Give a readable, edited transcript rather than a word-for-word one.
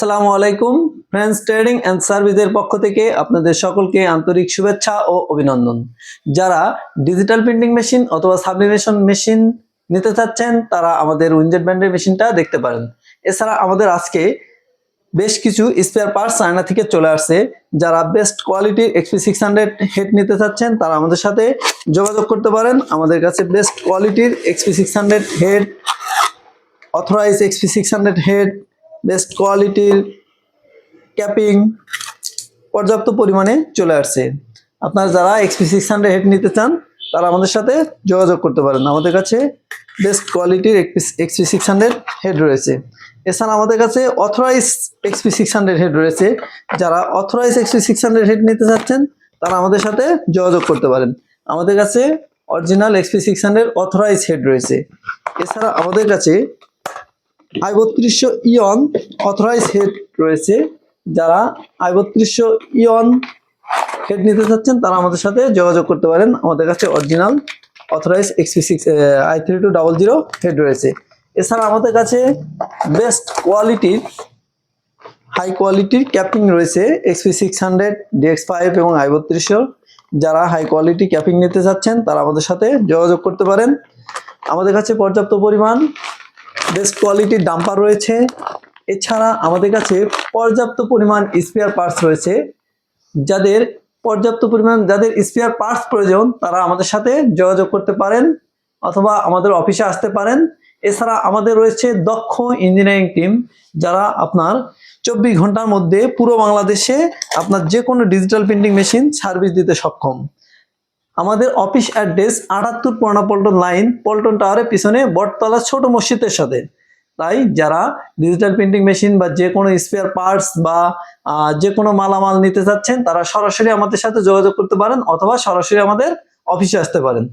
আসসালামু আলাইকুম friends trading and সার্ভিসের পক্ষ থেকে আপনাদের সকলকে আন্তরিক শুভেচ্ছা ও অভিনন্দন। যারা ডিজিটাল প্রিন্টিং মেশিন অথবা সাবলিমেশন মেশিন নিতে চাচ্ছেন তারা আমাদের উইনজেট ব্র্যান্ডের মেশিনটা দেখতে পারেন। এছাড়া আমাদের আজকে বেশ কিছু স্পেয়ার পার্টস চায়না থেকে চলে আসছে। যারা বেস্ট কোয়ালিটির XP600 হেড নিতে চাচ্ছেন তারা আমাদের সাথে যোগাযোগ করতে পারেন। আমাদের কাছে বেস্ট কোয়ালিটির XP600 head, authorize XP600 head, best কোয়ালিটির ক্যাপিং পর্যাপ্ত পরিমাণে চলে আসছে। আপনারা যারা XP600 হেড নিতে চান তারা আমাদের সাথে যোগাযোগ করতে পারেন। আমাদের কাছে বেস্ট কোয়ালিটির XP600 হেড রয়েছে। এছাড়া আমাদের কাছে অথরাইজ XP600 হেড রয়েছে। যারা অথরাইজ XP600 হেড নিতে চাচ্ছেন তারা আমাদের সাথে যোগাযোগ করতে পারেন। আমাদের কাছে অরিজিনাল XP600 অথরাইজ হেড রয়েছে। এছাড়া আমাদের কাছে i3200 ইয়ন অথরাইজ হেড রয়েছে। যারা i3200 ইয়ন হেড নিতে চাচ্ছেন তারা আমাদের সাথে যোগাযোগ করতে পারেন। আমাদের কাছে অরিজিনাল অথরাইজ i3200 হেড রয়েছে। এছাড়া আমাদের কাছে বেস্ট কোয়ালিটির হাই কোয়ালিটির ক্যাপিং রয়েছে XP600, DX5 এবং i3200। যারা হাই কোয়ালিটি ক্যাপিং নিতে চাচ্ছেন তারা আমাদের সাথে যোগাযোগ করতে পারেন। আমাদের কাছে পর্যাপ্ত পরিমাণ বেস্ট কোয়ালিটির ডাম্পার রয়েছে। এছাড়া আমাদের কাছে পর্যাপ্ত পরিমাণ স্পেয়ার পার্টস রয়েছে। যাদের স্পেয়ার পার্টস প্রয়োজন তারা আমাদের সাথে যোগাযোগ করতে পারেন অথবা আমাদের অফিসে আসতে পারেন। এছাড়া আমাদের রয়েছে দক্ষ ইঞ্জিনিয়ারিং টিম, যারা আপনার 24 ঘন্টার মধ্যে পুরো বাংলাদেশে আপনার যে কোনো ডিজিটাল প্রিন্টিং মেশিন সার্ভিস দিতে সক্ষম। আমাদের অফিস অ্যাড্রেস 78 পুরানা পল্টন লাইন, পল্টন টাওয়ারের পিছনে বটতলা ছোট মসজিদের সাথে। তাই যারা ডিজিটাল প্রিন্টিং মেশিন বা যে কোনো স্পেয়ার পার্টস বা যে কোনো মালামাল নিতে চাচ্ছেন তারা সরাসরি আমাদের সাথে যোগাযোগ করতে পারেন অথবা সরাসরি আমাদের অফিসে আসতে পারেন।